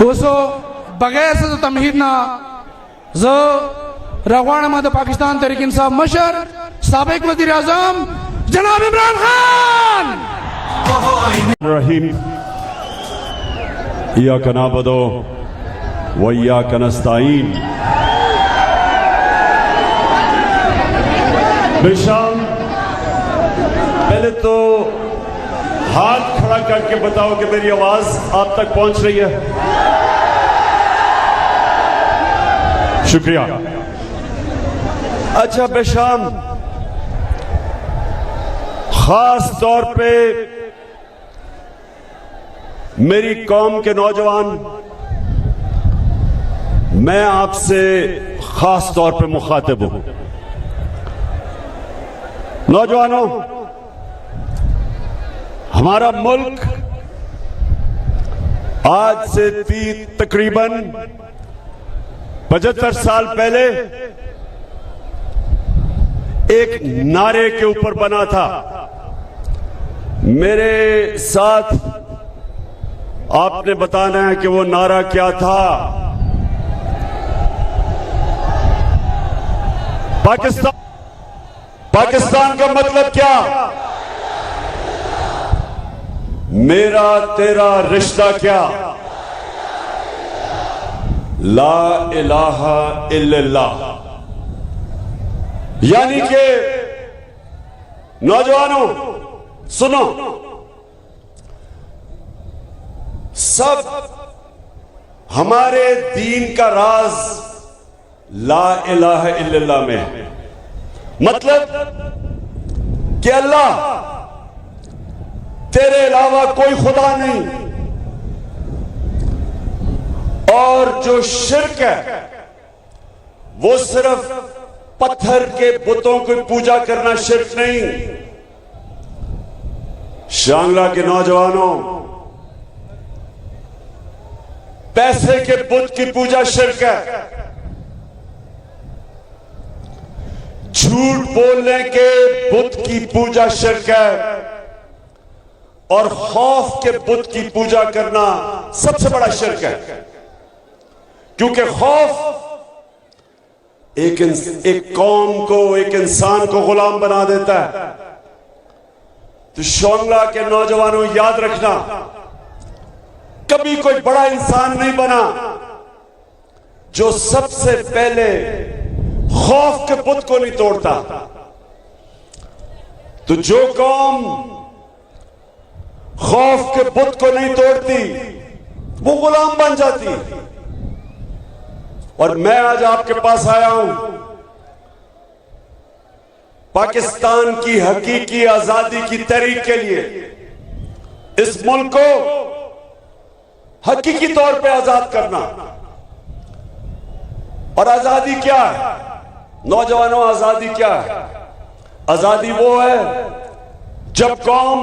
वसो बगैर से तमहीद ना जो रगवान मद पाकिस्तान तहरीक इंसाफ मशर साबिक वज़ीर आज़म जनाब इमरान खान रहीम इय्याका नअबुदु व इय्याका नस्तईन। बेशाम पहले तो हाथ खड़ा करके बताओ कि मेरी आवाज आप तक पहुंच रही है। शुक्रिया। अच्छा बेशाम, खास तौर पे मेरी कौम के नौजवान, मैं आपसे खास तौर पे मुखातिब हूं। नौजवानों, हमारा मुल्क आज से तकरीबन 75 साल पहले एक नारे के ऊपर बना था। मेरे साथ आपने बताना है कि वो नारा क्या था। पाकिस्तान का मतलब क्या? मेरा तेरा रिश्ता क्या? ला इलाहा इल्लल्लाह। यानी कि नौजवानों सुनो, सब हमारे दीन का राज ला इलाहा इल्लल्लाह में है। मतलब कि अल्लाह तेरे अलावा कोई खुदा नहीं, और जो शिर्क है वो सिर्फ पत्थर के बुतों की पूजा करना शिर्क नहीं। शांगला के नौजवानों, पैसे के बुत की पूजा शिर्क है, झूठ बोलने के बुत की पूजा शिर्क है, और खौफ के बुत की पूजा करना सबसे बड़ा शिर्क है। क्योंकि खौफ एक कौम को, एक इंसान को गुलाम बना देता है। तो शोंगला के नौजवानों याद रखना, कभी कोई बड़ा इंसान नहीं बना जो सबसे पहले खौफ के बुत को नहीं तोड़ता। तो जो कौम खौफ के बुत को नहीं तोड़ती वो गुलाम बन जाती। और मैं आज आपके पास आया हूं पाकिस्तान की हकीकी आजादी की तहरीक के लिए। इस मुल्क को हकीकी तौर पे आजाद करना। और आजादी क्या है नौजवानों? आजादी क्या है? आजादी वो है जब कौम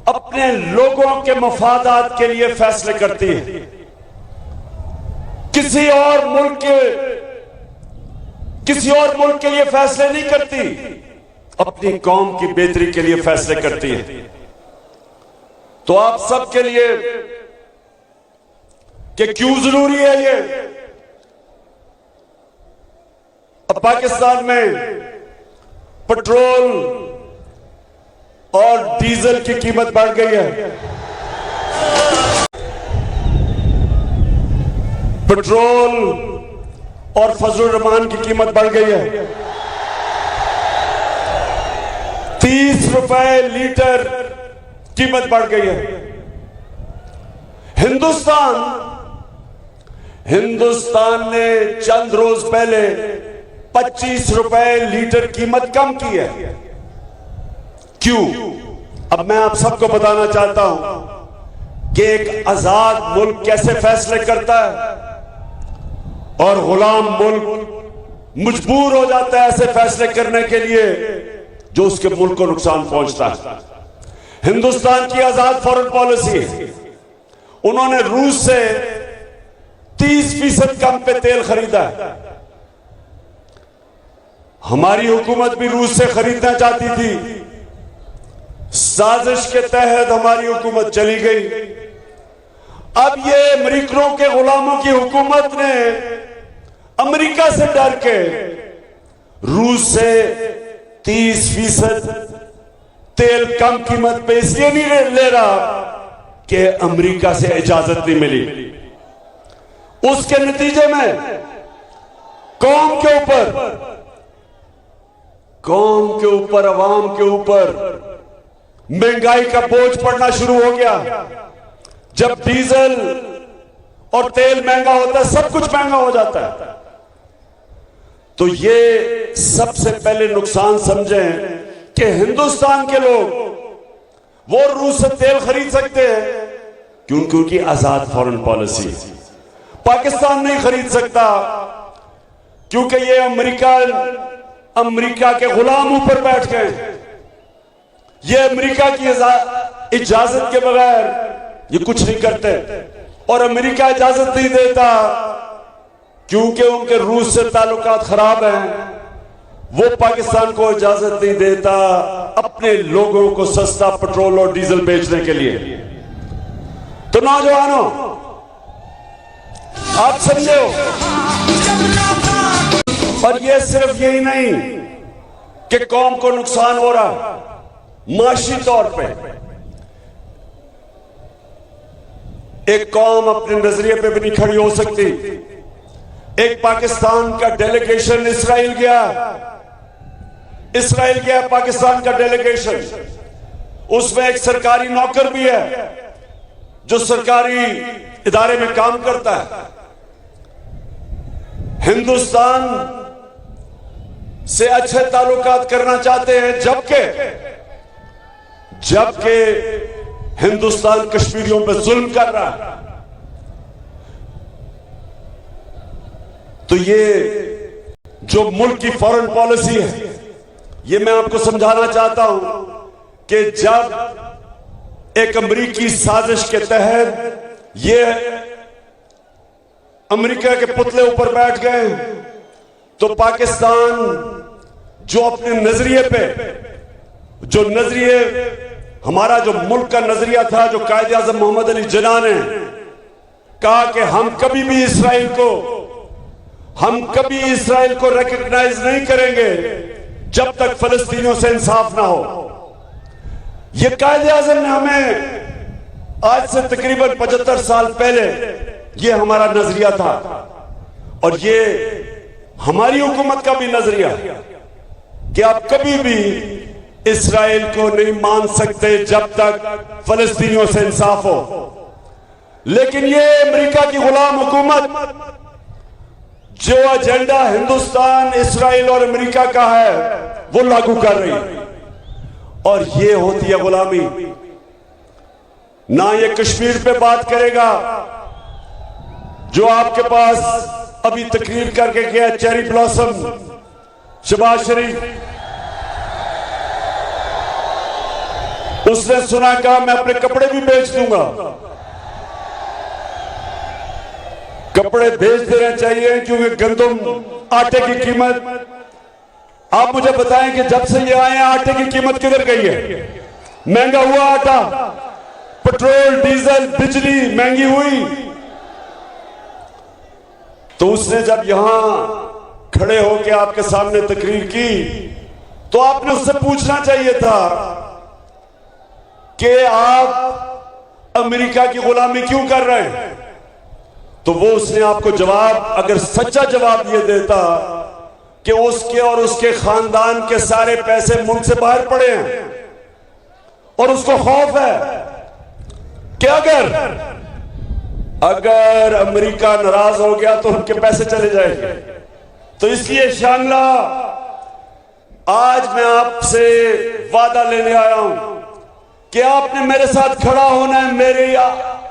अपने लोगों के मफादात के लिए फैसले करती है, किसी और मुल्क के लिए फैसले नहीं करती, अपनी कौम की बेहतरी के लिए फैसले करती है। तो आप सब के लिए कि क्यों जरूरी है ये? अब पाकिस्तान में पेट्रोल और डीजल की कीमत बढ़ गई है। पेट्रोल और फजलुर रहमान की कीमत बढ़ गई है। 30 रुपए लीटर कीमत बढ़ गई है। हिंदुस्तान ने चंद रोज पहले 25 रुपए लीटर कीमत कम की है। क्यों? अब मैं आप सबको बताना चाहता हूं कि एक आजाद मुल्क कैसे फैसले करता है और गुलाम मुल्क मजबूर हो जाता है ऐसे फैसले करने के लिए जो उसके मुल्क को नुकसान पहुंचता है। हिंदुस्तान की आजाद फॉरेन पॉलिसी, उन्होंने रूस से 30% कम पे तेल खरीदा है। हमारी हुकूमत भी रूस से खरीदना चाहती थी, साजिश के तहत हमारी हुकूमत चली गई। अब ये अमेरिकनों के गुलामों की हुकूमत ने अमेरिका से डर के रूस से 30% तेल कम कीमत पे इसलिए नहीं ले रहा कि अमेरिका से इजाजत नहीं मिली। उसके नतीजे में कौम के ऊपर अवाम के ऊपर महंगाई का बोझ पड़ना शुरू हो गया। जब डीजल और तेल महंगा होता है, सब कुछ महंगा हो जाता है। तो ये सबसे पहले नुकसान समझें कि हिंदुस्तान के लोग वो रूस से तेल खरीद सकते हैं क्योंकि उनकी आजाद फॉरेन पॉलिसी। पाकिस्तान नहीं खरीद सकता क्योंकि ये अमेरिका के गुलाम ऊपर बैठ गए। ये अमेरिका की इजाजत के बगैर ये कुछ नहीं करते और अमेरिका इजाजत नहीं देता क्योंकि उनके रूस से ताल्लुकात खराब हैं। वो पाकिस्तान को इजाजत नहीं देता अपने लोगों को सस्ता पेट्रोल और डीजल बेचने के लिए। तो नौजवानों, आप समझे हो। और ये सिर्फ यही नहीं कि कौम को नुकसान हो रहा, माशी तौर पे एक कौम अपने नजरिए पे भी नहीं खड़ी हो सकती। एक पाकिस्तान का डेलीगेशन इसराइल गया पाकिस्तान का डेलीगेशन। उसमें एक सरकारी नौकर भी है जो सरकारी इदारे में काम करता है। हिंदुस्तान से अच्छे ताल्लुकात करना चाहते हैं, जबकि हिंदुस्तान कश्मीरियों पर जुल्म कर रहा है। तो ये जो मुल्क की फॉरेन पॉलिसी है, ये मैं आपको समझाना चाहता हूं कि जब एक अमेरिकी साजिश के तहत ये अमेरिका के पुतले ऊपर बैठ गए, तो पाकिस्तान जो अपने नजरिए पे, हमारा जो मुल्क का नजरिया था, जो कायदे आज़म मोहम्मद अली जिन्ना ने कहा कि हम कभी भी इसराइल को रिकॉग्नाइज नहीं करेंगे जब तक फलस्तीनियों से इंसाफ ना हो। यह कायदे आज़म ने हमें आज से तकरीबन 75 साल पहले यह हमारा नजरिया था और ये हमारी हुकूमत का भी नजरिया कि आप कभी भी इसराइल को नहीं मान सकते जब तक फलस्तीनियों से इंसाफ हो। लेकिन ये अमेरिका की गुलाम हुकूमत जो एजेंडा हिंदुस्तान, इसराइल और अमेरिका का है वो लागू कर रही है और ये होती है गुलामी। ना ये कश्मीर पे बात करेगा जो आपके पास अभी तकरीर करके गया चेरी ब्लॉसम शहबाज शरीफ, उसने सुना कहा मैं अपने कपड़े भी बेच दूंगा। कपड़े बेच देने चाहिए क्योंकि गंदम आटे की कीमत, आप मुझे बताएं कि जब से ये आए हैं आटे की कीमत किधर गई है? महंगा हुआ आटा, पेट्रोल, डीजल, बिजली महंगी हुई। तो उसने जब यहां खड़े होकर आपके सामने तकरीर की तो आपने उससे पूछना चाहिए था कि आप अमेरिका की गुलामी क्यों कर रहे हैं। तो वो उसने आपको जवाब, अगर सच्चा जवाब ये देता कि उसके और उसके खानदान के सारे पैसे मुल्क से बाहर पड़े हैं और उसको खौफ है कि अगर अमेरिका नाराज हो गया तो उनके पैसे चले जाएंगे। तो इसलिए शांगला, आज मैं आपसे वादा लेने आया हूं कि आपने मेरे साथ खड़ा होना है मेरी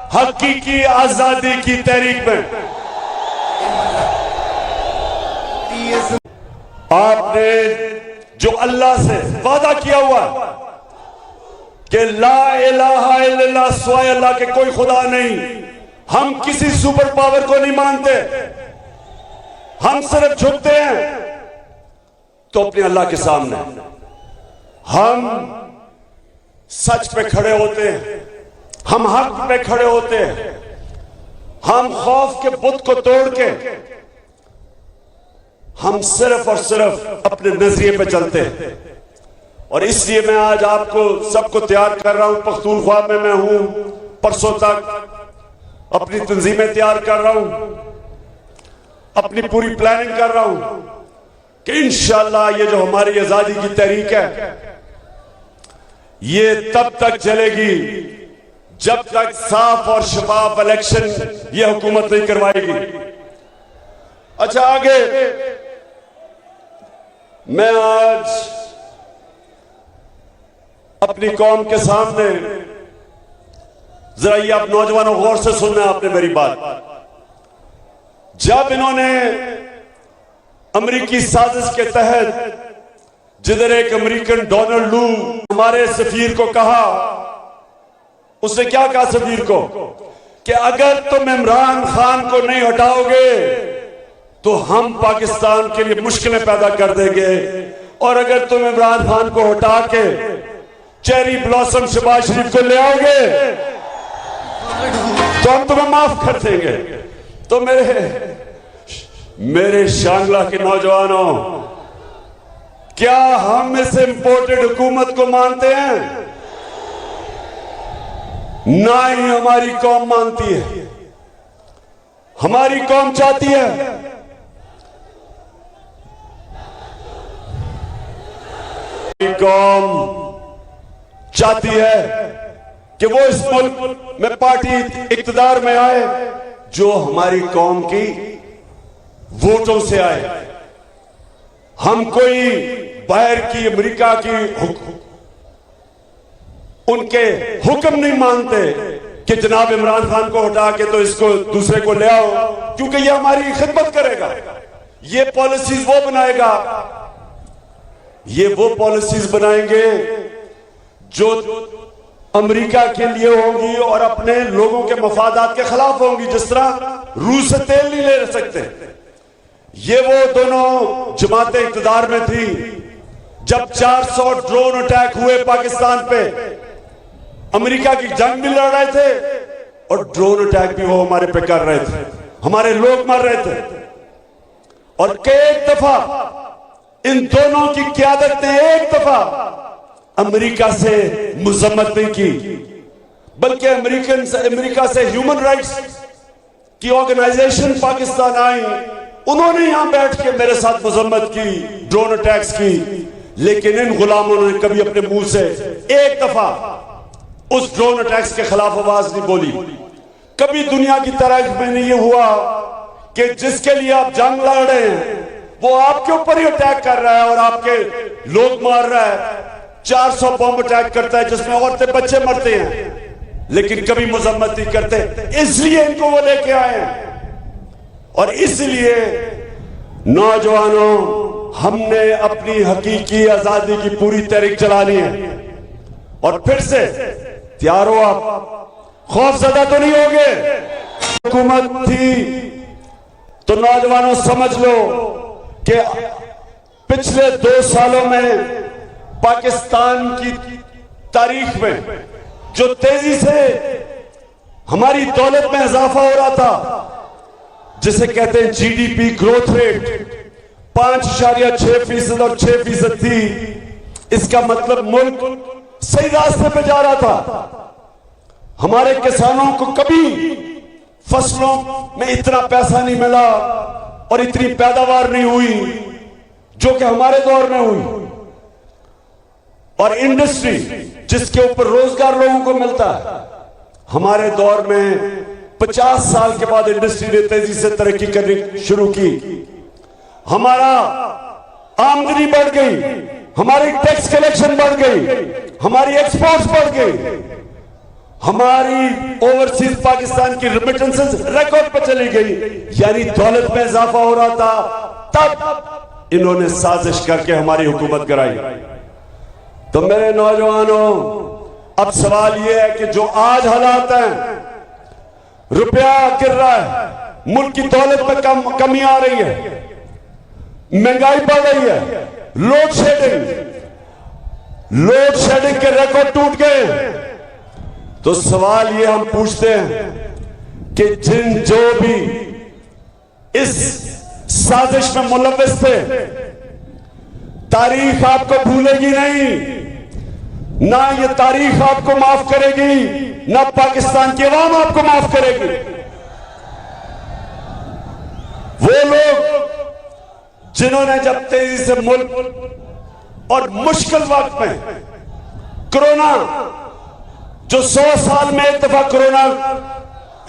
हकीकी आजादी की तहरीक में। आपने जो अल्लाह से वादा किया हुआ कि ला इलाहा इल्लल्लाह, सिवाय अल्लाह के कोई खुदा नहीं, हम किसी सुपर पावर को नहीं मानते, हम सिर्फ झुकते हैं तो अपने अल्लाह के सामने हम सच पे खड़े होते हैं, हम हक पे खड़े होते हैं, हम खौफ के बुत को तोड़ के हम सिर्फ और सिर्फ अपने नजरिए पे चलते हैं। और इसलिए मैं आज आपको सबको तैयार कर रहा हूं। पख्तूनख्वा में मैं हूं, परसों तक अपनी तंजीमें तैयार कर रहा हूं, अपनी पूरी प्लानिंग कर रहा हूं कि इंशाअल्लाह ये जो हमारी आजादी की तहरीक है ये तब तक चलेगी जब तक साफ और शफाफ इलेक्शन ये हुकूमत नहीं करवाएगी। अच्छा, आगे मैं आज अपनी कौम के सामने, जरा ये आप नौजवानों गौर से सुनना आपने मेरी बात। जब इन्होंने अमेरिकी साजिश के तहत जिधर एक अमेरिकन डोनाल्ड लू हमारे सफीर को कहा, उसने क्या कहा सफीर को कि अगर तुम इमरान खान को नहीं हटाओगे तो हम पाकिस्तान के लिए मुश्किलें पैदा कर देंगे, और अगर तुम इमरान खान को हटा के चेरी ब्लॉसम शहबाज शरीफ को ले आओगे तो हम तुम्हें माफ कर देंगे। तो मेरे शांगला के नौजवानों, क्या हम इस इंपोर्टेड हुकूमत को मानते हैं? ना ही हमारी कौम मानती है। हमारी कौम चाहती है कौम चाहती है कि वो इस मुल्क में पार्टी इक्तदार में आए जो हमारी कौम की वोटों से आए। हम कोई बाहर की अमेरिका की उनके हुक्म नहीं मानते कि जनाब इमरान खान को हटा के तो इसको दूसरे को ले आओ, क्योंकि ये हमारी खिदमत करेगा, ये पॉलिसीज वो बनाएगा, ये वो पॉलिसीज बनाएंगे जो अमेरिका के लिए होंगी और अपने लोगों के मफादात के खिलाफ होंगी। जिस तरह रूस से तेल नहीं ले सकते, ये वो दोनों जमातें इक़्तिदार में थी जब 400 ड्रोन अटैक हुए पाकिस्तान पे। अमेरिका की जंग भी लड़ रहे थे और ड्रोन अटैक भी वो हमारे पे कर रहे थे, हमारे लोग मर रहे थे। और कई दफा इन दोनों की क़यादत ने एक दफा अमेरिका से मुज़म्मत नहीं की, बल्कि अमेरिका से ह्यूमन राइट्स की ऑर्गेनाइजेशन पाकिस्तान आई, उन्होंने यहां बैठ के मेरे साथ मुज़म्मत की, ड्रोन अटैक्स की। लेकिन इन गुलामों ने कभी अपने मुंह से एक दफा उस ड्रोन अटैक्स के खिलाफ आवाज नहीं बोली। कभी दुनिया की तारीख में नहीं ये हुआ कि जिसके लिए आप जंग लड़ रहे हैं वो आपके ऊपर ही अटैक कर रहा है और आपके लोग मार रहा है। 400 बम अटैक करता है जिसमें औरतें बच्चे मरते हैं, लेकिन कभी मुज़म्मत नहीं करते। इसलिए इनको वो लेके आए हैं। और इसलिए नौजवानों, हमने अपनी हकीकी आजादी की पूरी तहरीक चलानी है। और फिर से तैयार हो, आप खौफजदा तो नहीं होगे। हुकूमत थी तो नौजवानों समझ लो कि पिछले 2 सालों में पाकिस्तान की तारीख में जो तेजी से हमारी दौलत में इजाफा हो रहा था, जिसे कहते हैं जीडीपी ग्रोथ रेट 5.6% और 6% थी, इसका मतलब मुल्क सही रास्ते पे जा रहा था। हमारे किसानों को कभी फसलों में इतना पैसा नहीं मिला और इतनी पैदावार नहीं हुई जो कि हमारे दौर में हुई। और इंडस्ट्री जिसके ऊपर रोजगार लोगों को मिलता है, हमारे दौर में 50 साल के बाद इंडस्ट्री ने तेजी से तरक्की करनी शुरू की। हमारा आमदनी बढ़ गई, हमारी टैक्स कलेक्शन बढ़ गई, हमारी एक्सपोर्ट्स बढ़ गई, हमारी ओवरसीज पाकिस्तान की रेमिटेंसेस रिकॉर्ड पर चली गई, यानी दौलत में इजाफा हो रहा था। तब इन्होंने साजिश करके हमारी हुकूमत कराई। तो मेरे नौजवानों, अब सवाल यह है कि जो आज हालात हैं, रुपया गिर रहा है, मुल्क की दौलत में कमी आ रही है, महंगाई बढ़ रही है, लोड शेडिंग के रिकॉर्ड टूट गए। तो सवाल ये हम पूछते हैं कि जो भी इस साजिश में मुलव्विस थे, तारीख आपको भूलेगी नहीं, ना ये तारीख आपको माफ करेगी, ना पाकिस्तान की अवाम आपको माफ करेगी। वो लोग जिन्होंने जब तेजी से मुल्क और मुश्किल वक्त में कोरोना, जो 100 साल में एक दफा कोरोना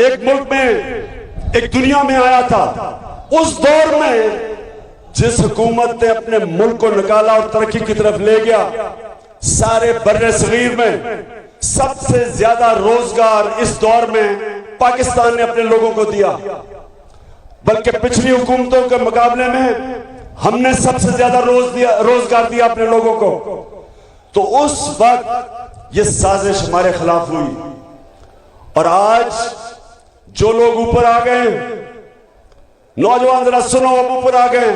एक मुल्क में, एक दुनिया में आया था, उस दौर में जिस हुकूमत ने अपने मुल्क को निकाला और तरक्की की तरफ ले गया, सारे बर्रे सगीर में सबसे ज्यादा रोजगार इस दौर में पाकिस्तान ने अपने लोगों को दिया। बल्कि पिछली हुकूमतों के मुकाबले में हमने सबसे ज्यादा रोजगार दिया अपने लोगों को। तो उस वक्त ये साजिश हमारे खिलाफ हुई, और आज जो लोग ऊपर आ गए, नौजवान जरा सुनो, अब ऊपर आ गए,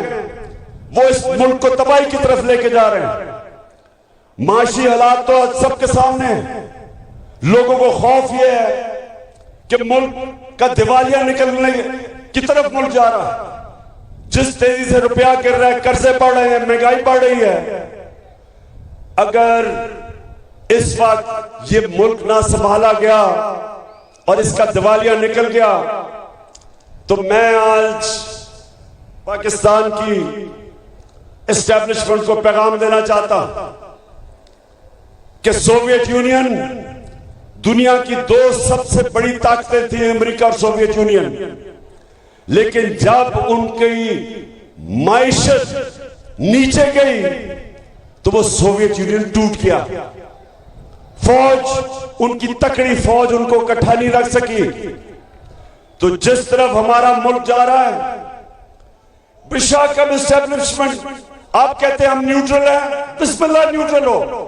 वो इस मुल्क को तबाही की तरफ लेके जा रहे हैं। माशी हालात तो सबके सामने है। लोगों को खौफ ये है कि मुल्क का दिवालिया निकलने की तरफ मुल्क जा रहा है। जिस तेजी से रुपया गिर रहा है, कर्जे बढ़ रहे हैं, महंगाई बढ़ रही है, अगर इस वक्त ये मुल्क ना संभाला गया और इसका दिवालिया निकल गया, तो मैं आज पाकिस्तान की एस्टेब्लिशमेंट को पैगाम देना चाहता हूं कि सोवियत यूनियन दुनिया की 2 सबसे बड़ी ताकतें थी, अमेरिका और सोवियत यूनियन। लेकिन जब उनकी माइशत नीचे गई तो वो सोवियत यूनियन टूट गया। फौज, उनकी तकड़ी फौज उनको इकट्ठा नहीं रख सकी। तो जिस तरफ हमारा मुल्क जा रहा है, बेशक अब एस्टेब्लिशमेंट, आप कहते हैं हम न्यूट्रल हैं, बिस्मिल्लाह न्यूट्रल हो,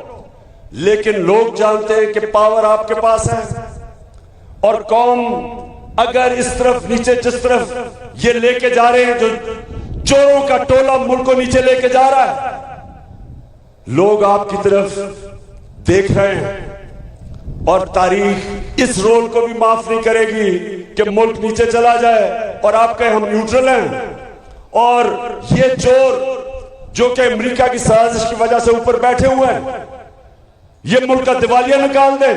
लेकिन लोग जानते हैं कि पावर आपके पास है। और कौम अगर इस तरफ नीचे, जिस तरफ ये लेके जा रहे हैं, जो चोरों का टोला मुल्क को नीचे लेके जा रहा है, लोग आपकी तरफ देख रहे हैं, और तारीख इस रोल को भी माफ नहीं करेगी कि मुल्क नीचे चला जाए और आप कहें हम न्यूट्रल हैं, और ये चोर जो कि अमेरिका की साजिश की वजह से ऊपर बैठे हुए हैं, ये मुल्क का दिवालिया निकाल दें।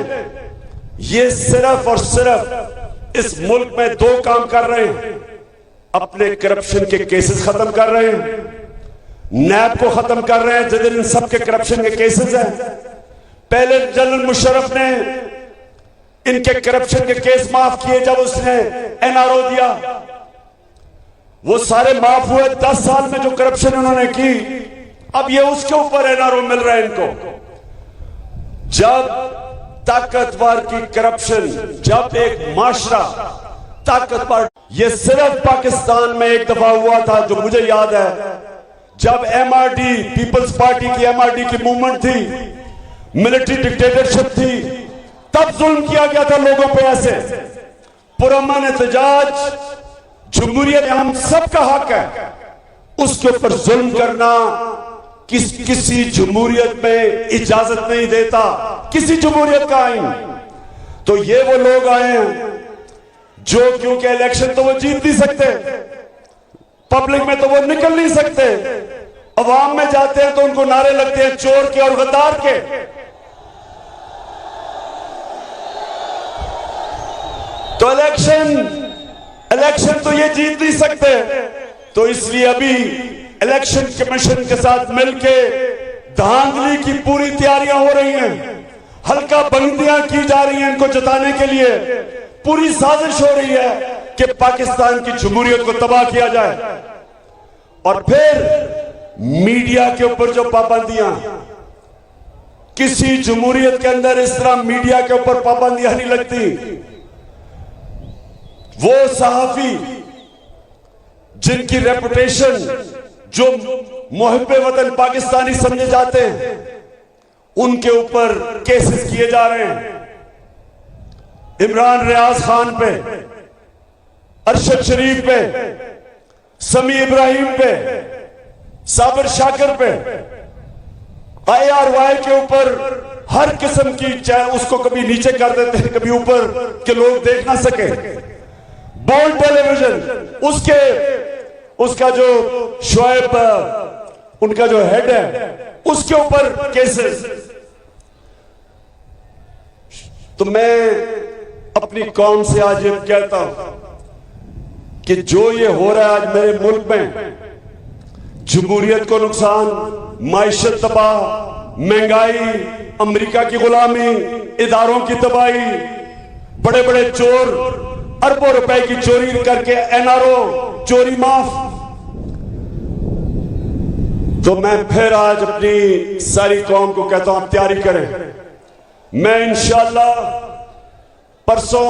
ये सिर्फ और सिर्फ इस मुल्क में 2 काम कर रहे हैं। अपने करप्शन के केसेस खत्म कर रहे हैं, नैब को खत्म कर रहे हैं, जिधर इन सबके करप्शन के केसेस हैं। पहले जनरल मुशर्रफ ने इनके करप्शन के केस माफ किए जब उसने एनआरओ दिया, वो सारे माफ हुए। 10 साल में जो करप्शन उन्होंने की, अब ये उसके ऊपर एनआरओ मिल रहा है इनको। जब ताकतवर की करप्शन, जब एक माशरा ताकतवर, ये सिर्फ पाकिस्तान में एक दफा हुआ था जो मुझे याद है, जब एमआरडी, पीपल्स पार्टी की एमआरडी की मूवमेंट थी, मिलिट्री डिक्टेटरशिप थी, तब जुल्म किया गया था लोगों पे। ऐसे पुरअमन एहतजाज, जमहूरियत हम सबका हक है, उसके ऊपर जुल्म करना किसी जमहूरियत में इजाजत नहीं देता, किसी जमहूरियत का आईन। तो ये वो लोग आए हैं जो, क्योंकि इलेक्शन तो वो जीत नहीं सकते, पब्लिक में तो वो निकल नहीं सकते, अवाम में जाते हैं तो उनको नारे लगते हैं चोर के और गद्दार के। तो इलेक्शन तो ये जीत नहीं सकते। तो इसलिए अभी इलेक्शन कमीशन के साथ मिलके धांधली की पूरी तैयारियां हो रही हैं, हल्का बंदियां की जा रही हैं इनको जताने के लिए। पूरी साजिश हो रही है कि पाकिस्तान की जमहूरियत को तबाह किया जाए। और फिर मीडिया के ऊपर जो पाबंदियां, किसी जमहूरियत के अंदर इस तरह मीडिया के ऊपर पाबंदियां नहीं लगती। वो सहाफी जिनकी रेपुटेशन, जो मुहिब्बे वतन पाकिस्तानी समझे जाते हैं, उनके ऊपर केसेस किए जा रहे हैं। इमरान रियाज खान पे, अरशद शरीफ पे, समी इब्राहिम पे, साबिर शाकिर पे, IRY के ऊपर हर किस्म की, चाहे उसको कभी नीचे कर देते हैं, कभी ऊपर, के लोग देख ना सके। बोल्ड टेलीविजन, उसका जो शोएब उनका जो हेड है उसके ऊपर केसेस। तो मैं अपनी कौम से आज ये कहता हूं कि जो ये हो रहा है आज मेरे मुल्क में, जमहूरियत को नुकसान, माइशत तबाह, महंगाई, अमेरिका की गुलामी, इदारों की तबाही, बड़े बड़े चोर अरबों रुपए की चोरी करके एनआरओ चोरी माफ। तो मैं फिर आज अपनी सारी कौम को कहता हूं, आप तैयारी करें। मैं इंशाअल्लाह परसों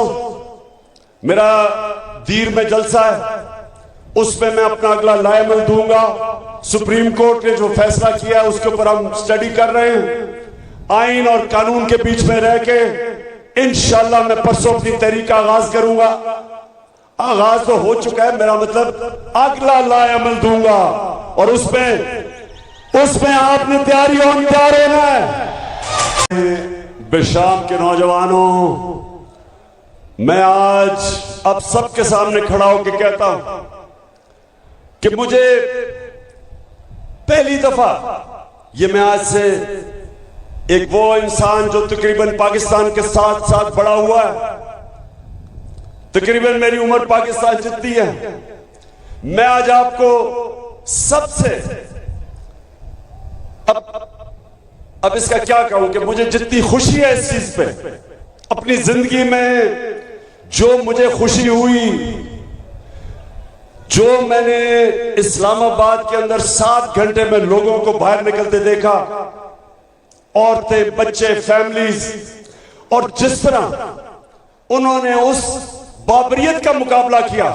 मेरा दीर में जलसा है, उसमें मैं अपना अगला लाएमल दूंगा। सुप्रीम कोर्ट ने जो फैसला किया है उसके ऊपर हम स्टडी कर रहे हैं। आइन और कानून के बीच में रह के इंशाअल्लाह मैं परसों अपनी तहरीक का आगाज करूंगा। आगाज तो हो चुका है, मेरा मतलब अगला लाएमल दूंगा और उसमें आपने तैयार होना है। बेशाम के नौजवानों, मैं आज अब सबके सामने खड़ा होकर कहता हूं कि मुझे पहली दफा ये मैं आज से एक वो इंसान जो तकरीबन पाकिस्तान के साथ साथ बड़ा हुआ है, तकरीबन मेरी उम्र पाकिस्तान जितनी है, मैं आज आपको सबसे अब इसका क्या कहूं कि मुझे जितनी खुशी है इस चीज पे, अपनी जिंदगी में जो मुझे खुशी हुई, जो मैंने इस्लामाबाद के अंदर 7 घंटे में लोगों को बाहर निकलते देखा, औरतें, बच्चे, फैमिलीज, और जिस तरह उन्होंने उस बाबरियत का मुकाबला किया,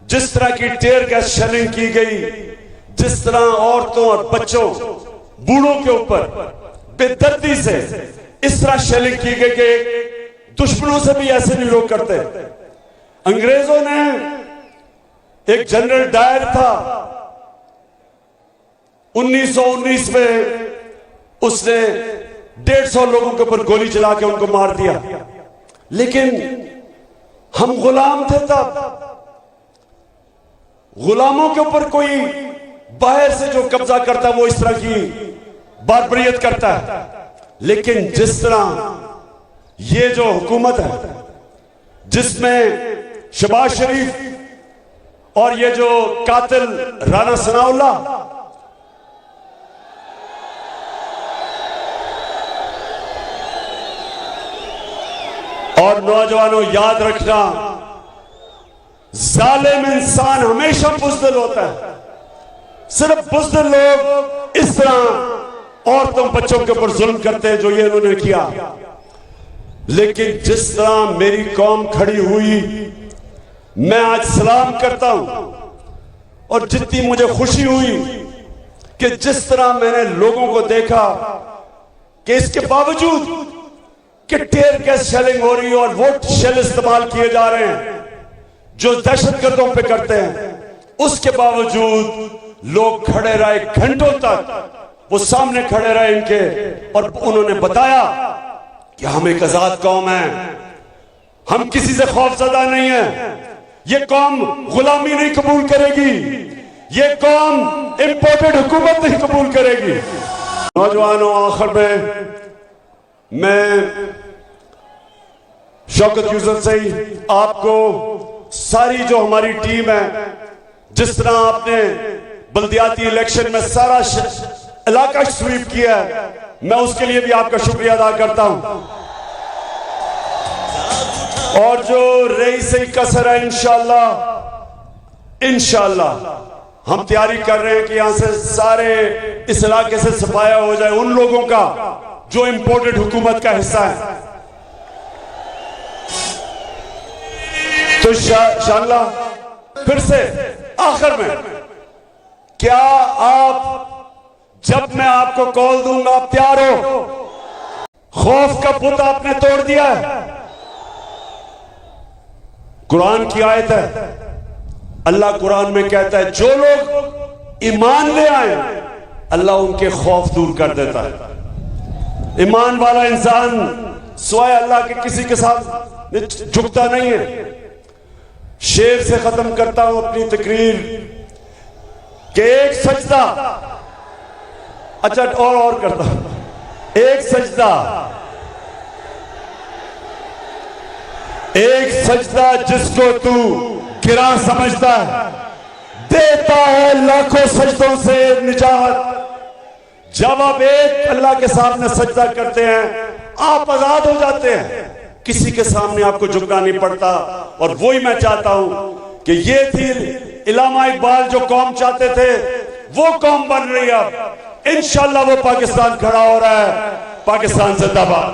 जिस तरह की टेयर गैस शेलिंग की गई, जिस तरह औरतों और बच्चों, बूढ़ों के ऊपर बेदर्दी से इस तरह शेलिंग की गई कि दुश्मनों से भी ऐसे नहीं लोग करते। अंग्रेजों ने, एक जनरल डायर था 1919 में, उसने 150 लोगों के ऊपर गोली चला के उनको मार दिया। लेकिन हम गुलाम थे तब, गुलामों के ऊपर कोई बाहर से जो कब्जा करता वो इस तरह की बारबरियत करता है। लेकिन जिस तरह ये जो हुकूमत है जिसमें शहबाज शरीफ और ये जो कातिल राना सनाउल्लाह, और नौजवानों याद रखना, जालिम इंसान हमेशा बुज़दिल होता है। सिर्फ बुज़दिल लोग इस तरह औरतों बच्चों के ऊपर जुल्म करते हैं जो ये इन्होंने किया। लेकिन जिस तरह मेरी कौम खड़ी हुई, मैं आज सलाम करता हूं, और जितनी मुझे खुशी हुई कि जिस तरह मैंने लोगों को देखा कि इसके बावजूद कि टेयर गैस शेलिंग हो रही है और वो शेल इस्तेमाल किए जा रहे हैं जो दहशतगर्दों पे करते हैं, उसके बावजूद लोग खड़े रहे घंटों तक, वो सामने खड़े रहे इनके, और उन्होंने बताया कि हम एक आजाद कौम है, हम किसी से खौफजदा नहीं है, ये कौम गुलामी नहीं कबूल करेगी, ये कौम इंपोर्टेड हुकूमत नहीं कबूल करेगी। नौजवानों, आखिर में मैं शौकत यूसुफ से ही आपको, सारी जो हमारी टीम है, जिस तरह आपने बल्दियाती इलेक्शन में सारा इलाका स्वीप किया है, मैं उसके लिए भी आपका शुक्रिया अदा करता हूं। और जो रही सही कसर है, इंशाअल्लाह हम तैयारी कर रहे हैं कि यहां से सारे इस इलाके से सफाया हो जाए उन लोगों का जो इंपोर्टेड हुकूमत का हिस्सा है। तो इंशाअल्लाह फिर से आखिर में, क्या आप, जब मैं आपको कॉल दूंगा, आप तैयार हो? खौफ का पुत आपने तोड़ दिया है। कुरान की आयत है, अल्लाह कुरान में कहता है जो लोग ईमान ले आए अल्लाह उनके खौफ दूर कर देता है। ईमान वाला इंसान स्वयं अल्लाह के किसी के साथ झुकता नहीं है। शेर से खत्म करता हूं अपनी तकरीर कि एक सजदा, अच्छा और करता हूं, एक सजदा जिसको तू किरा समझता है, देता है लाखों सजदों से निजात। जब आप एक अल्लाह के सामने सजदा करते हैं आप आजाद हो जाते हैं, किसी के सामने आपको झुकना नहीं पड़ता। और वही मैं चाहता हूं कि ये थी इलामा इकबाल जो कौम चाहते थे, वो कौम बन रही है। अब इंशाअल्लाह वो पाकिस्तान खड़ा हो रहा है। पाकिस्तान जिंदाबाद।